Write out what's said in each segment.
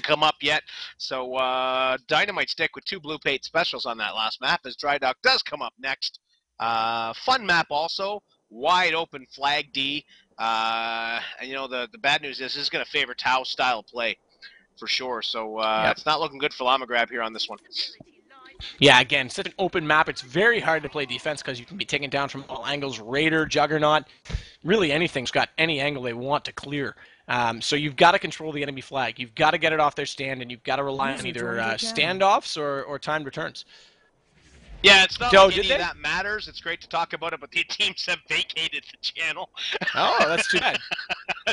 come up yet. So Dynamite stick with 2 blue paint specials on that last map as Dry Dock does come up next. Fun map also, wide open flag D. And the bad news is this is going to favor Tau style play for sure. So It's not looking good for Llama Grab here on this one. Yeah, again, such an open map. It's very hard to play defense because you can be taken down from all angles. Raider, Juggernaut, really anything's got any angle they want to clear. So you've got to control the enemy flag. You've got to get it off their stand, and you've got to rely on either standoffs or timed returns. Yeah, it's not like any of that matters. It's great to talk about it, but the teams have vacated the channel. Oh, that's too bad.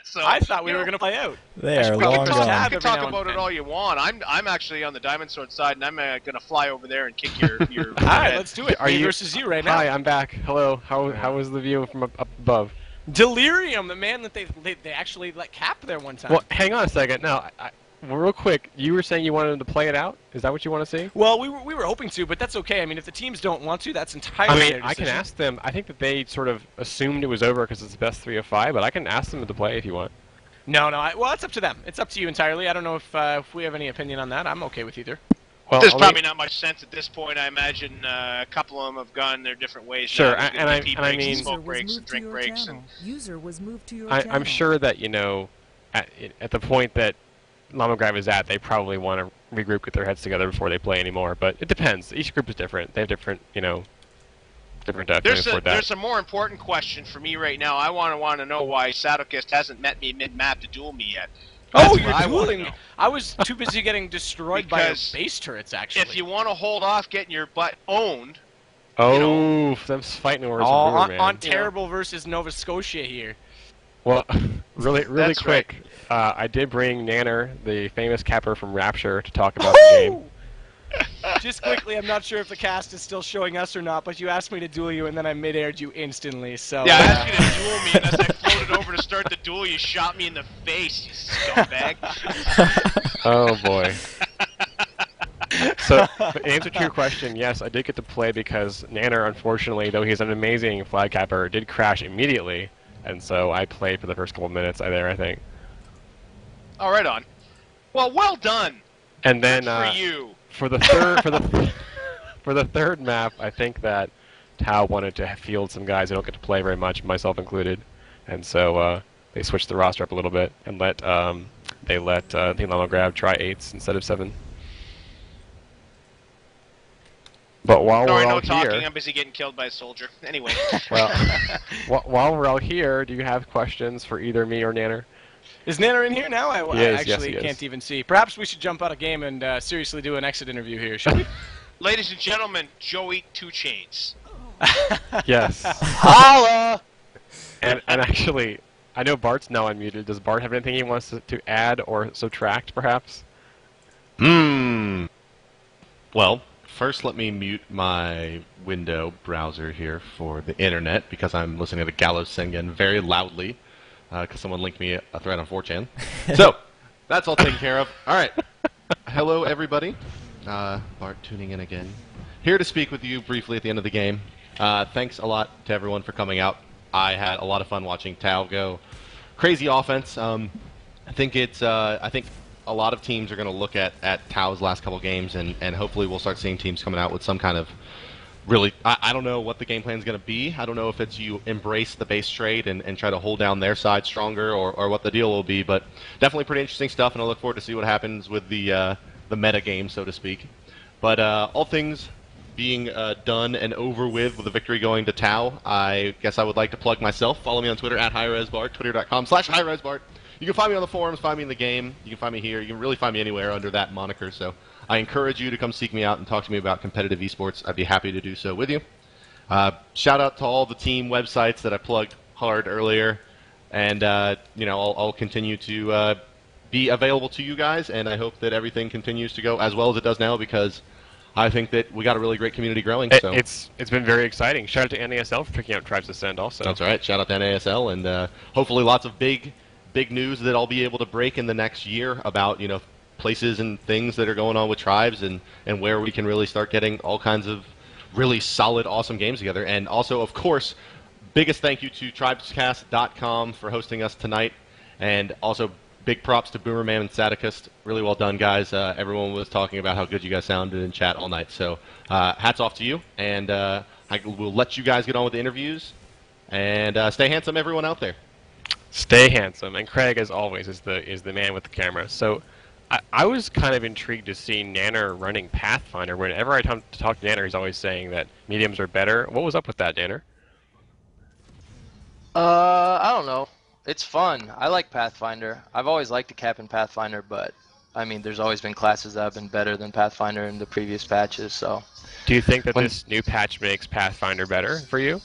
So, I thought we were going to play out. They are long gone. You can talk about it all you want. I'm actually on the Diamond Sword side, and I'm going to fly over there and kick your all right, let's do it. Are you versus you right now? Hi, I'm back. Hello. How was the view from up above? Delirium, the man that they actually let cap there one time. Well, hang on a second. No, real quick, you were saying you wanted to play it out? Is that what you want to see? Well, we were hoping to, but that's okay. I mean, if the teams don't want to, that's entirely their decision. I can ask them. I think that they sort of assumed it was over because it's the best 3 of 5, but I can ask them to play if you want. No. Well, it's up to them. It's up to you entirely. I don't know if we have any opinion on that. I'm okay with either. Well, there's probably not much sense at this point. I imagine a couple of them have gone their different ways. Sure, and I mean, smoke breaks and drink breaks. User was moved to your I'm sure that at the point that Llama Grab is at, they probably want to regroup, get their heads together before they play anymore. But it depends. Each group is different. They have different, different feelings toward that. There's a more important question for me right now. I want to know why Saddlecast hasn't met me mid-map to duel me yet. Oh, you're dueling! I was too busy getting destroyed by your base turrets, actually. If you want to hold off getting your butt owned... Oh, them's fighting wars on Terrible versus Nova Scotia here. Well, really quick, right. I did bring Nanner, the famous capper from Rapture, to talk about the game. Just quickly, I'm not sure if the cast is still showing us or not, but you asked me to duel you, and then I mid-aired you instantly, so... Yeah, I asked you to duel me, and as I floated over to start the duel, you shot me in the face, you scumbag. Oh, boy. So, in answer to your question, yes, I did get to play because Nanner, unfortunately, though he's an amazing flag capper, did crash immediately, and so I played for the first couple of minutes there, I think. Oh, right on. Well done. And then, for you. For the third map, I think that Tau wanted to field some guys who don't get to play very much, myself included, and so they switched the roster up a little bit and let Team Llama Grab try 8s instead of 7. But while we're all here, I'm busy getting killed by a soldier. Anyway. Well, while we're all here, do you have questions for either me or Nanner? Is Nanner in here now? I actually yes, can't even see. Perhaps we should jump out of game and seriously do an exit interview here, shall we? Ladies and gentlemen, Joey 2 Chains. Yes. Holla! And actually, I know Bart's now unmuted. Does Bart have anything he wants to add or subtract, perhaps? Well, first let me mute my window browser here for the internet because I'm listening to Gallows sing again very loudly. Because someone linked me a thread on 4chan. So, that's all taken care of. All right. Hello, everybody. Bart tuning in again. Here to speak with you briefly at the end of the game. Thanks a lot to everyone for coming out. I had a lot of fun watching Tau go. Crazy offense. I think a lot of teams are going to look at Tau's last couple games, and hopefully we'll start seeing teams coming out with some kind of really, I don't know what the game plan is going to be. I don't know if it's you embrace the base trade and try to hold down their side stronger or what the deal will be, but definitely pretty interesting stuff, and I look forward to see what happens with the meta game, so to speak. But all things being done and over with the victory going to Tau, I guess I would like to plug myself. Follow me on Twitter at HighResBart, twitter.com/HighResBart. You can find me on the forums, find me in the game. You can find me here. You can really find me anywhere under that moniker, so I encourage you to come seek me out and talk to me about competitive esports. I'd be happy to do so with you. Shout out to all the team websites that I plugged hard earlier, and I'll continue to be available to you guys, and I hope that everything continues to go as well as it does now because I think that we got a really great community growing. So it's been very exciting. Shout out to NASL for picking up Tribes Ascend also. That's right. Shout out to NASL, and hopefully lots of big news that I'll be able to break in the next year about places and things that are going on with Tribes and where we can really start getting all kinds of really solid, awesome games together. And also, of course, biggest thank you to tribescast.com for hosting us tonight. And also, big props to Boomerman and Sadicist. Really well done, guys. Everyone was talking about how good you guys sounded in chat all night. So hats off to you, and I will let you guys get on with the interviews. And stay handsome, everyone out there. Stay handsome. And Craig, as always, is the man with the camera. So I was kind of intrigued to see Nanner running Pathfinder. Whenever I talk to Nanner, he's always saying that mediums are better. What was up with that, Nanner? I don't know. It's fun. I like Pathfinder. I've always liked to cap in Pathfinder, but I mean, there's always been classes that have been better than Pathfinder in the previous patches. So. Do you think that this new patch makes Pathfinder better for you?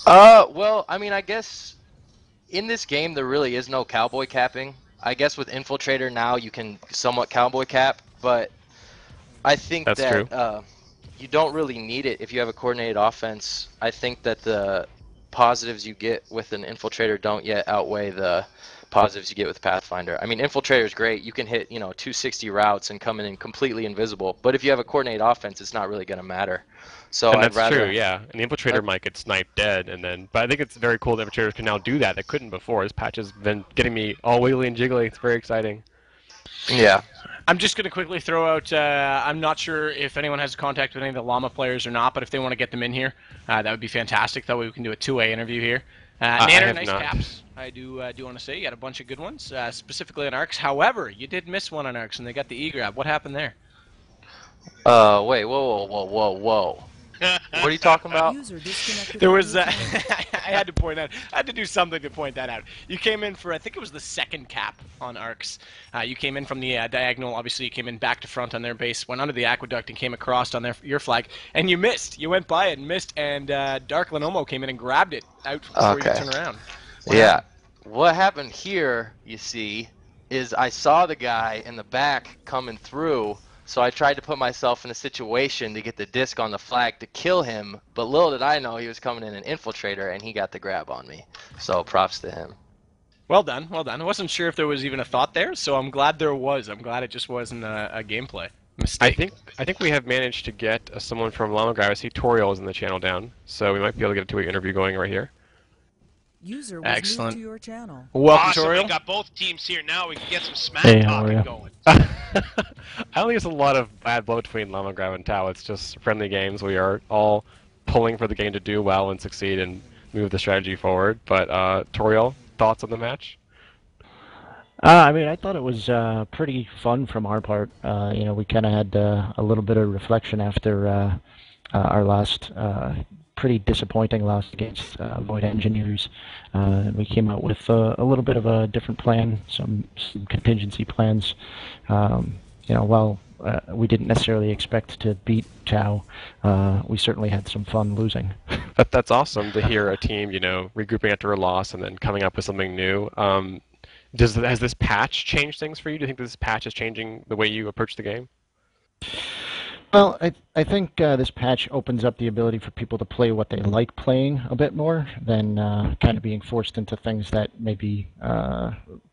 Well, I mean, I guess in this game there really is no cowboy capping. I guess with Infiltrator now you can somewhat cowboy cap, but I think that you don't really need it if you have a coordinated offense. I think that the positives you get with an Infiltrator don't yet outweigh the positives you get with Pathfinder. I mean, Infiltrator is great. You can hit, 260 routes and come in completely invisible. But if you have a coordinated offense, it's not really going to matter. So and that's true, yeah. And the Infiltrator might get sniped dead, but I think it's very cool that Infiltrators can now do that. They couldn't before. This patch has been getting me all wiggly and jiggly. It's very exciting. Yeah. I'm just going to quickly throw out, I'm not sure if anyone has contact with any of the Llama players or not, but if they want to get them in here, that would be fantastic. That way we can do a two-way interview here. Nanner, nice caps. I do want to say you had a bunch of good ones, specifically on Arcs. However, you did miss one on Arcs, and they got the E-grab. What happened there? Wait, whoa. What are you talking about? There was, I had to point out, I had to do something to point that out. You came in for, I think it was the second cap on Arcs. You came in from the diagonal, obviously you came in back to front on their base, went under the aqueduct and came across on your flag, and you missed. You went by it and missed, and Dark Lenomo came in and grabbed it out before you could turn around. Yeah. What happened here, you see, is I saw the guy in the back coming through. So I tried to put myself in a situation to get the disc on the flag to kill him, but little did I know he was coming in an Infiltrator, and he got the grab on me. So props to him. Well done, well done. I wasn't sure if there was even a thought there, so I'm glad there was. I'm glad it just wasn't a gameplay mistake. I think we have managed to get someone from Llama Guy. I see Toriel is in the channel down, so we might be able to get a two-way interview going right here. User was Excellent. moved to your channel. Welcome, Awesome, Toriel. we got both teams here now. We can get some smack talking going. I don't think there's a lot of bad blood between Llama Grab and Tau. It's just friendly games. We are all pulling for the game to do well and succeed and move the strategy forward. But Toriel, thoughts on the match? I mean, I thought it was pretty fun from our part. We kind of had a little bit of reflection after our last pretty disappointing loss against Void Engineers. We came out with a little bit of a different plan, some contingency plans. While we didn't necessarily expect to beat Tau, we certainly had some fun losing. That's awesome to hear a team, regrouping after a loss and then coming up with something new. Has this patch changed things for you? Do you think this patch is changing the way you approach the game? Well, I think this patch opens up the ability for people to play what they like playing a bit more than kind of being forced into things that maybe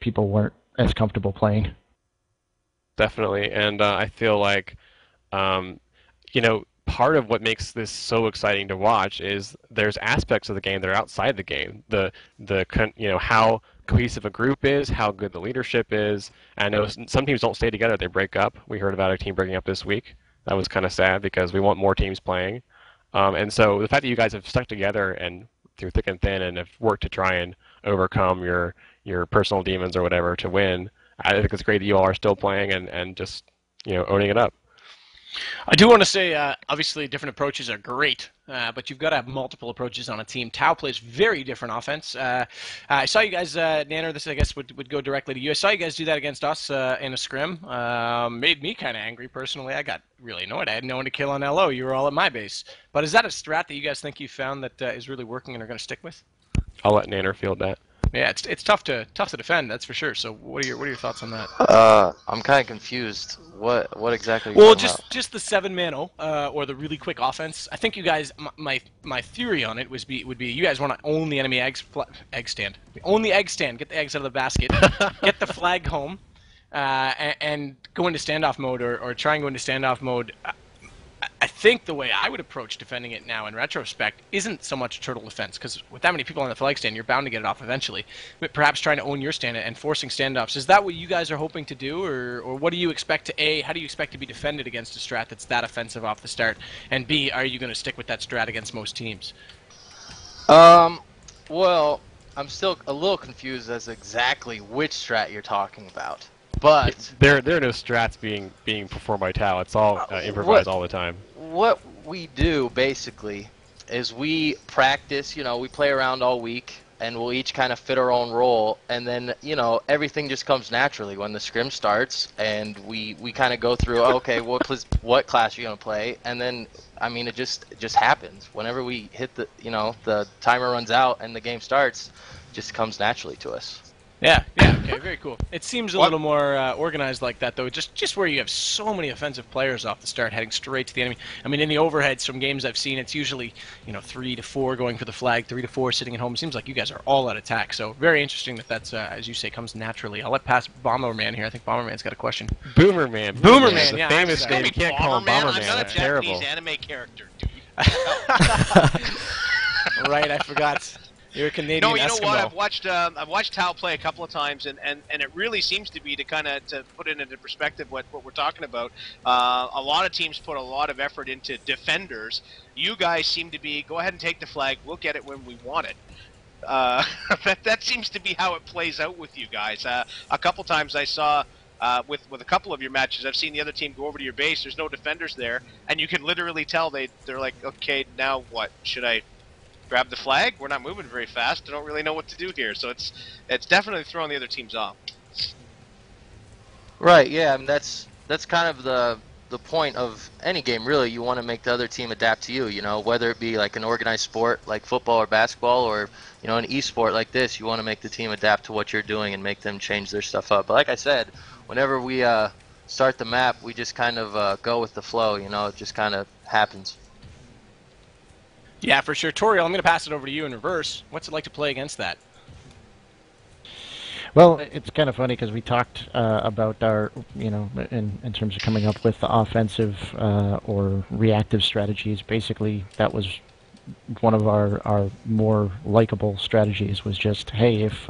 people weren't as comfortable playing. Definitely, and I feel like, part of what makes this so exciting to watch is there's aspects of the game that are outside the game. How cohesive a group is, how good the leadership is. I know some teams don't stay together; they break up. We heard about a team breaking up this week. That was kind of sad because we want more teams playing. And so the fact that you guys have stuck together and through thick and thin and have worked to try and overcome your personal demons or whatever to win, I think it's great that you all are still playing and just owning it up. I do want to say, obviously, different approaches are great, but you've got to have multiple approaches on a team. Tau plays very different offense. I saw you guys, Nanner, this I guess would go directly to you. I saw you guys do that against us in a scrim. Made me kind of angry personally. I got really annoyed. I had no one to kill on LO. You were all at my base. But is that a strat that you guys think you found that is really working and are going to stick with? I'll let Nanner field that. Yeah, it's tough to defend, that's for sure. So what are your thoughts on that? I'm kind of confused. What exactly? Well, just the 7-man or the really quick offense. I think you guys, my theory on it would be you guys want to own the enemy egg stand. Own the egg stand. Get the eggs out of the basket. Get the flag home, and go into standoff mode or try and go into standoff mode. I think the way I would approach defending it now in retrospect isn't so much turtle defense, because with that many people on the flag stand, you're bound to get it off eventually. But perhaps trying to own your stand and forcing standoffs. Is that what you guys are hoping to do, or what do you expect to, how do you expect to be defended against a strat that's that offensive off the start? And B, are you going to stick with that strat against most teams? Well, I'm still a little confused as exactly which strat you're talking about. But there are no strats being performed by Tau. It's all improvised all the time. What we do basically is we practice. We play around all week, and we'll each kind of fit our own role, and then everything just comes naturally when the scrim starts, and we kind of go through. Okay, what class are you gonna play? And then it just happens whenever we hit the timer runs out and the game starts. It just comes naturally to us. Yeah, okay, very cool. It seems a little more organized like that, though, just where you have so many offensive players off the start heading straight to the enemy. I mean, in the overheads from games I've seen, it's usually 3 to 4 going for the flag, 3 to 4 sitting at home. It seems like you guys are all at attack, so very interesting that's, as you say, comes naturally. I'll let pass Bomberman here. I think Bomberman's got a question. Boomerman, yeah. Famous name. You can't call him Bomberman. I'm not That's a Japanese terrible. anime character, dude. Right, I forgot. You're a Canadian No, you know Eskimo. what? I've watched Tal play a couple of times, and it really seems to be to put it into perspective what we're talking about. A lot of teams put a lot of effort into defenders. You guys seem to be go ahead and take the flag. We'll get it when we want it. That seems to be how it plays out with you guys. A couple times I saw. With a couple of your matches, I've seen the other team go over to your base. There's no defenders there, and you can literally tell they're like, okay, now what? Should I grab the flag? We're not moving very fast. I don't really know what to do here. So it's definitely throwing the other teams off. Right. Yeah. I mean, that's kind of the point of any game. Really, you want to make the other team adapt to you. Whether it be like an organized sport like football or basketball, or an e-sport like this, you want to make the team adapt to what you're doing and make them change their stuff up. But like I said, whenever we start the map, we just kind of go with the flow. It just kind of happens. Yeah, for sure. Toriel, I'm going to pass it over to you in reverse. What's it like to play against that? Well, it's kind of funny because we talked about our, in terms of coming up with the offensive or reactive strategies. Basically, that was one of our more likable strategies. Was just, hey, if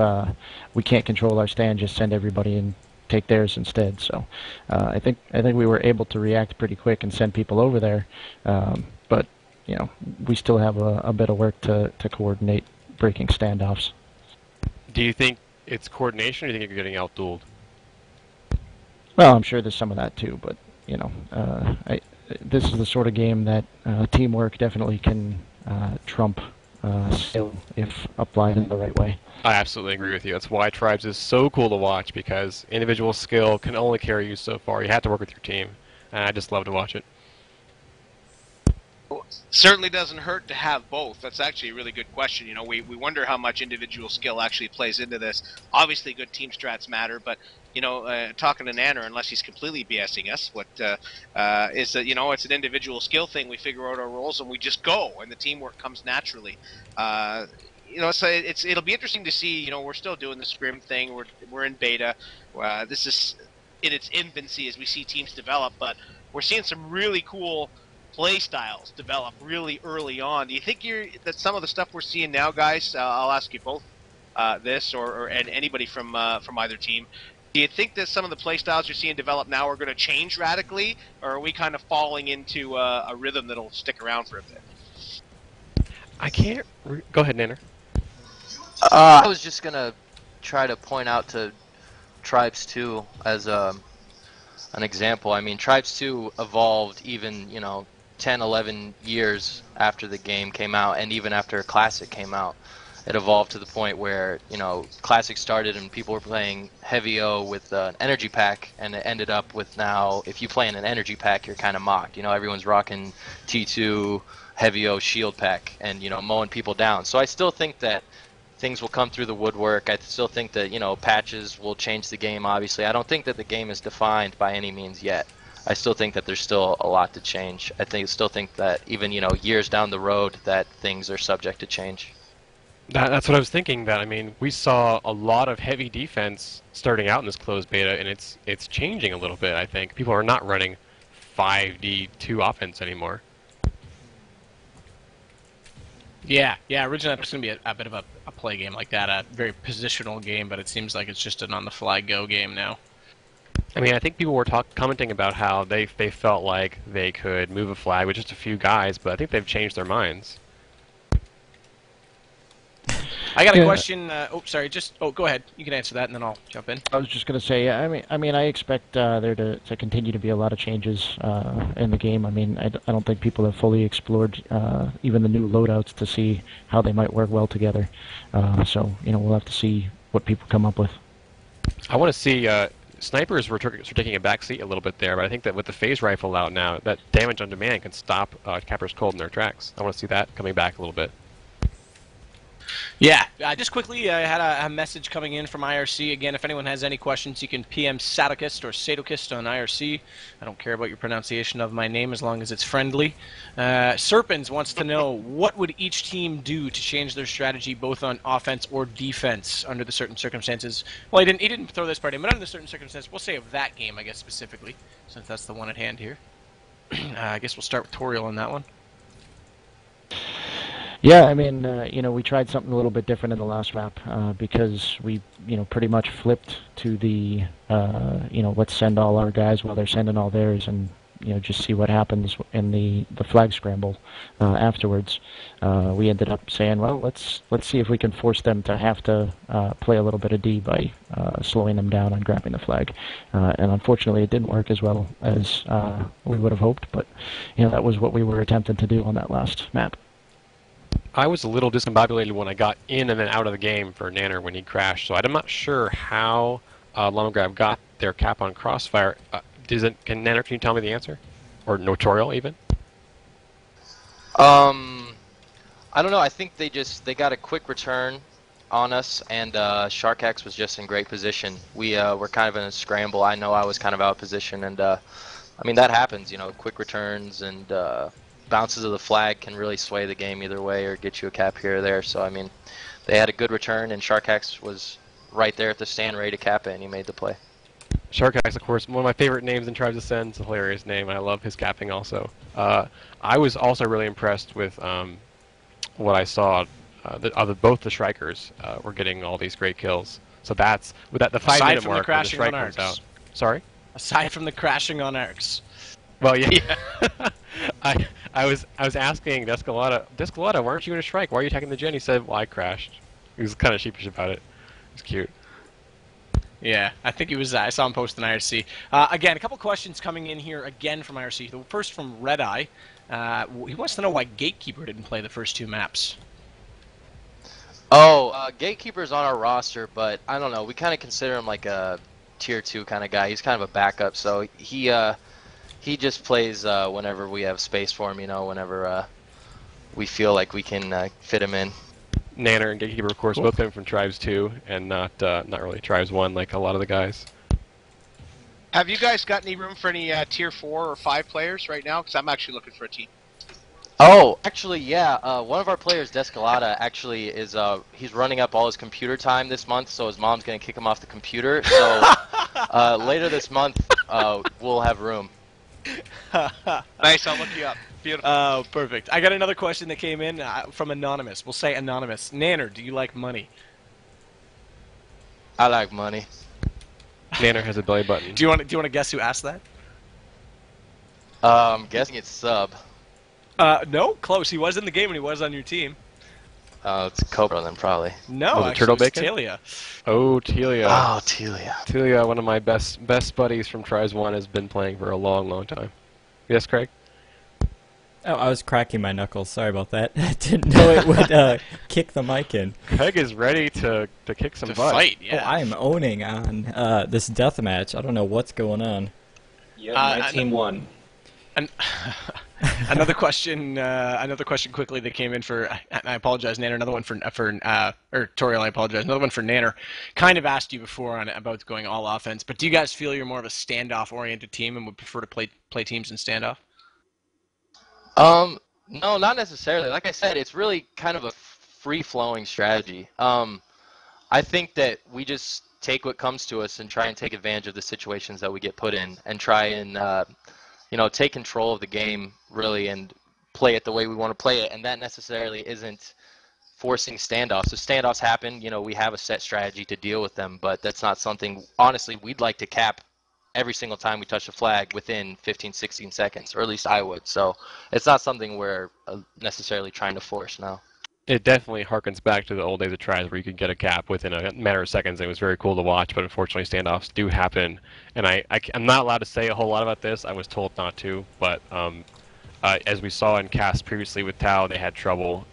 we can't control our stand, just send everybody and take theirs instead. So, I think we were able to react pretty quick and send people over there, but. We still have a bit of work to coordinate breaking standoffs. Do you think it's coordination, or do you think you're getting outdueled? Well, I'm sure there's some of that too, but this is the sort of game that teamwork definitely can trump skill if applied in the right way. I absolutely agree with you. That's why Tribes is so cool to watch, because individual skill can only carry you so far. You have to work with your team, and I just love to watch it. Certainly doesn't hurt to have both. That's actually a really good question. We wonder how much individual skill actually plays into this. Obviously, good team strats matter, but talking to Nanner, unless he's completely BSing us, what is that? It's an individual skill thing. We figure out our roles and we just go, and the teamwork comes naturally. So it'll be interesting to see. We're still doing the scrim thing. We're in beta. This is in its infancy as we see teams develop, but we're seeing some really cool play styles develop really early on. Do you think that some of the stuff we're seeing now, guys? I'll ask you both this, and anybody from either team. Do you think that some of the play styles you're seeing develop now are going to change radically, or are we kind of falling into a rhythm that'll stick around for a bit? I can't. Go ahead, Nanner. I was just gonna try to point out to Tribes 2 as an example. I mean, Tribes 2 evolved even 10, 11 years after the game came out, and even after Classic came out. It evolved to the point where, Classic started and people were playing Heavy O with an energy pack, and it ended up with now, if you play in an energy pack, you're kind of mocked. Everyone's rocking T2, Heavy O shield pack, and, mowing people down. So I still think that things will come through the woodwork. I still think that, patches will change the game, obviously. I don't think that the game is defined by any means yet. I still think that there's still a lot to change. I still think that even, years down the road, that things are subject to change. That's what I was thinking. That, I mean, we saw a lot of heavy defense starting out in this closed beta, and it's changing a little bit, I think. People are not running 5D2 offense anymore. Yeah. Originally it was going to be a bit of a play game like that, a very positional game, but it seems like it's just an on-the-fly go game now. I mean, I think people were commenting about how they felt like they could move a flag with just a few guys, but I think they've changed their minds. I got a question. Sorry. Go ahead. You can answer that, and then I'll jump in. I was just going to say, I expect there to continue to be a lot of changes in the game. I mean, I don't think people have fully explored even the new loadouts to see how they might work well together. So, we'll have to see what people come up with. I want to see snipers were taking a backseat a little bit there, but I think that with the phase rifle out now, that damage on demand can stop cappers cold in their tracks. I want to see that coming back a little bit. Yeah, just quickly, I had a message coming in from IRC. Again, if anyone has any questions, you can PM Sadokist or Sadokist on IRC. I don't care about your pronunciation of my name as long as it's friendly. Serpens wants to know, what would each team do to change their strategy both on offense or defense under the certain circumstances? Well, he didn't throw this part in, but under the certain circumstances, we'll say of that game, I guess, specifically, since that's the one at hand here. I guess we'll start with Toriel on that one. Yeah, I mean, we tried something a little bit different in the last map because we, pretty much flipped to the, let's send all our guys while they're sending all theirs, and just see what happens in the flag scramble afterwards. We ended up saying, well, let's see if we can force them to have to play a little bit of D by slowing them down on grabbing the flag. And unfortunately, it didn't work as well as we would have hoped, but that was what we were attempting to do on that last map. I was a little discombobulated when I got in and then out of the game for Nanner when he crashed, so I'm not sure how Llama Grab got their cap on Crossfire. Nanner, can you tell me the answer? Or Notorial, even? I don't know. I think they got a quick return on us, and Sharkax was just in great position. We were kind of in a scramble. I know I was kind of out of position, and I mean, that happens, quick returns and bounces of the flag can really sway the game either way or get you a cap here or there. So, I mean, they had a good return, and Sharkax was right there at the stand ready to cap it, and he made the play. Sharkax, of course, one of my favorite names in Tribes Ascend. It's a hilarious name. I love his capping also. I was also really impressed with what I saw. Both the Strikers were getting all these great kills. So that's with that the 5-minute mark when the strike comes out. Sorry? Aside from the crashing on arcs. Well, yeah. I was asking Descolada, why aren't you going to strike? Why are you attacking the gen? He said, well, I crashed. He was kind of sheepish about it. It's cute. Yeah, I think he was. I saw him post on IRC. Again, a couple questions coming in here again from IRC. The first from Red Eye. He wants to know why Gatekeeper didn't play the first two maps. Oh, Gatekeeper's on our roster, but I don't know. We kind of consider him like a tier 2 kind of guy. He's kind of a backup, so he just plays whenever we have space for him. Whenever we feel like we can fit him in. Nanner and Gatekeeper, of course, both coming from Tribes 2 and not really Tribes 1 like a lot of the guys. Have you guys got any room for any tier 4 or 5 players right now? Because I'm actually looking for a team. Oh, actually, yeah. One of our players, Descolada, actually is he's running up all his computer time this month, so his mom's gonna kick him off the computer. So later this month, we'll have room. Nice, I'll look you up. Beautiful. Oh, perfect. I got another question that came in from Anonymous. We'll say Anonymous. Nanner, do you like money? I like money. Nanner has a belly button. Do you want to guess who asked that? I'm guessing it's Sub. No, close. He was in the game and he was on your team. It's Cobra then, probably. No, actually, Turtle Bacon? Telia. Oh, Telia. Oh, Telia. Telia, one of my best buddies from Tribes 1, has been playing for a long, long time. Yes, Craig? Oh, I was cracking my knuckles. Sorry about that. I didn't know it would kick the mic in. Craig is ready to kick some butt. Fight, yeah. Oh, I am owning on this deathmatch. I don't know what's going on. Yeah, my team won. Another question quickly that came in for, I apologize, Nanner. Another one for Toriel, I apologize. Another one for Nanner. Kind of asked you before about going all offense, but do you guys feel you're more of a standoff-oriented team and would prefer to play teams in standoff? No, not necessarily. Like I said, it's really kind of a free-flowing strategy. I think that we just take what comes to us and try and take advantage of the situations that we get put in and try and take control of the game really and play it the way we want to play it. And that necessarily isn't forcing standoffs. So standoffs happen, we have a set strategy to deal with them, but that's not something, honestly, we'd like to cap every single time we touch a flag within 15, 16 seconds, or at least I would. So it's not something we're necessarily trying to force now. It definitely harkens back to the old days of tries where you could get a cap within a matter of seconds. It was very cool to watch, but unfortunately standoffs do happen. And I'm not allowed to say a whole lot about this. I was told not to, but as we saw in cast previously with Tau, they had trouble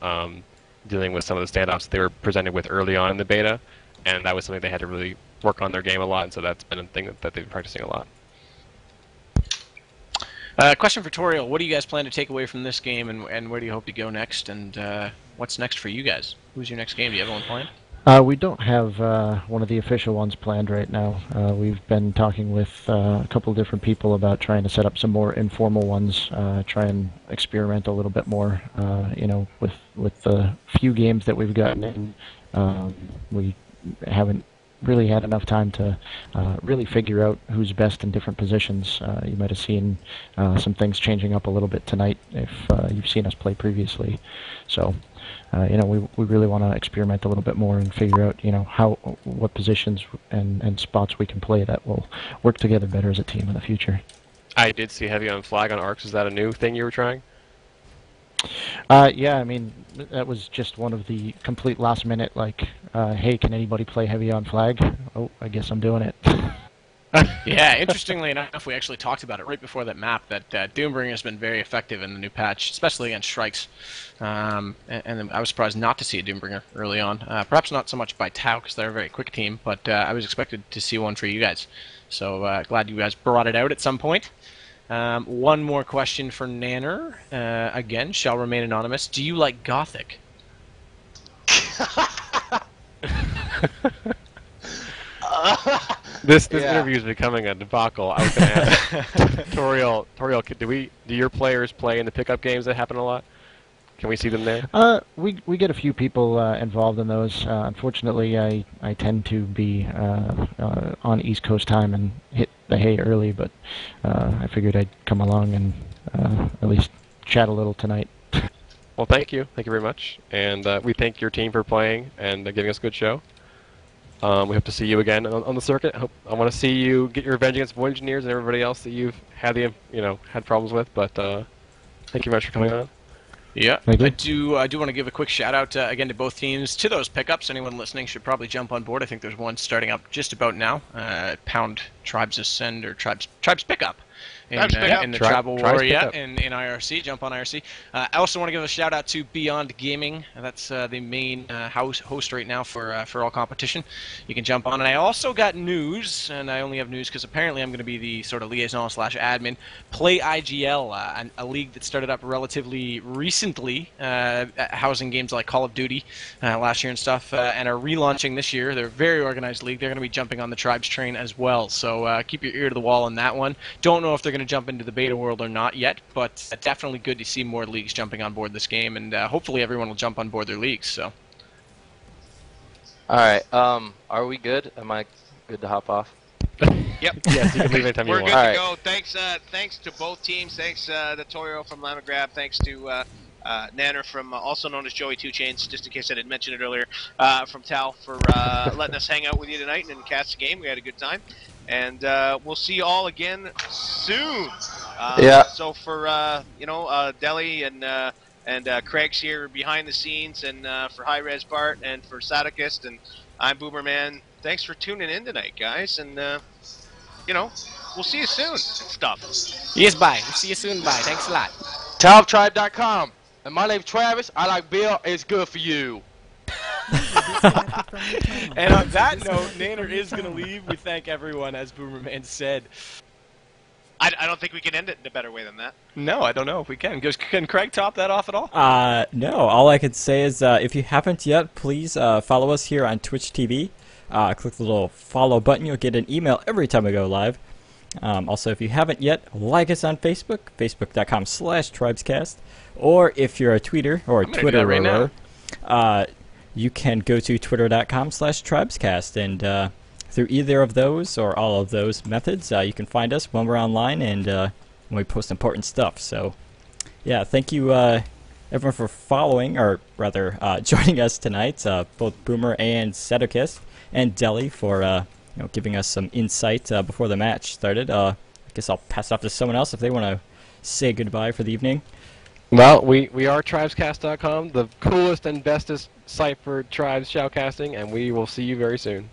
dealing with some of the standoffs they were presented with early on in the beta, and that was something they had to really work on their game a lot, and so that's been a thing that they've been practicing a lot. Question for Toriel. What do you guys plan to take away from this game, and where do you hope to go next, and what's next for you guys? Who's your next game? Do you have one planned? We don't have one of the official ones planned right now. We've been talking with a couple of different people about trying to set up some more informal ones, try and experiment a little bit more. With the few games that we've gotten in, we haven't really had enough time to really figure out who's best in different positions. You might have seen some things changing up a little bit tonight if you've seen us play previously. So, we really want to experiment a little bit more and figure out, what positions and spots we can play that will work together better as a team in the future. I did see heavy on flag on arcs. Is that a new thing you were trying? Yeah, I mean, that was just one of the complete last minute, hey, can anybody play heavy on flag? Oh, I guess I'm doing it. Yeah, interestingly enough, we actually talked about it right before that map, that Doombringer has been very effective in the new patch, especially against Shrikes. And I was surprised not to see a Doombringer early on. Perhaps not so much by Tau, because they're a very quick team, but I was expected to see one for you guys. So glad you guys brought it out at some point. One more question for Nanner. Again, shall remain anonymous. Do you like Gothic? This interview is becoming a debacle. I was going to ask Toriel, do your players play in the pickup games that happen a lot? Can we see them there? We get a few people involved in those. Unfortunately, I tend to be on East Coast time and hit the hay early, but I figured I'd come along and at least chat a little tonight. Well, thank you. Thank you very much. And we thank your team for playing and giving us a good show. We hope to see you again on the circuit. I want to see you get your revenge against Void Engineers and everybody else that you've had had problems with. But thank you very much for coming on. Yeah, I do want to give a quick shout out again to both teams. To those pickups, anyone listening should probably jump on board. I think there's one starting up just about now. Pound Tribes Ascend or Tribes Pickup. In the Tribal War, in IRC, jump on IRC. I also want to give a shout out to Beyond Gaming. That's the main host right now for all competition. You can jump on. And I also got news, and I only have news because apparently I'm going to be the sort of liaison/admin. Play IGL, a league that started up relatively recently, housing games like Call of Duty last year and stuff, and are relaunching this year. They're a very organized league. They're going to be jumping on the Tribes train as well. So keep your ear to the wall on that one. Don't know if they're going to jump into the beta world or not yet, but definitely good to see more leagues jumping on board this game, and hopefully everyone will jump on board their leagues. So, all right, are we good? Am I good to hop off? Yep. Yes, you can leave anytime you want. We're good to go. Thanks to both teams. Thanks to Torio from Llama Grab. Thanks to Nanner from, also known as Joey 2 Chains, just in case I didn't mention it earlier, from Tal for letting us hang out with you tonight and cast a game. We had a good time. And we'll see you all again soon. Yeah. So for Deli and Craig's here behind the scenes, and for High Res Bart and for Sadikist, and I'm Boomerman. Thanks for tuning in tonight, guys, and we'll see you soon and stuff. Yes, bye. We'll see you soon. Bye. Thanks a lot. TalbTribe.com. And my name's Travis. I like Bill. It's good for you. And on that note, Nanner is going to leave. We thank everyone, as Boomerman said. I don't think we can end it in a better way than that. No, I don't know if we can. Can Craig top that off at all? No. All I can say is if you haven't yet, please follow us here on Twitch TV. Click the little follow button. You'll get an email every time we go live. Also, if you haven't yet, like us on Facebook, facebook.com/tribescast. Or if you're a tweeter or a Twitterer, you can go to twitter.com/tribescast, and through either of those or all of those methods, you can find us when we're online and when we post important stuff. So, yeah, thank you everyone for following, or rather joining us tonight, both Boomer and Sedokist, and Deli for giving us some insight before the match started. I guess I'll pass it off to someone else if they want to say goodbye for the evening. Well, we are tribescast.com, the coolest and bestest site for tribes shoutcasting, and we will see you very soon.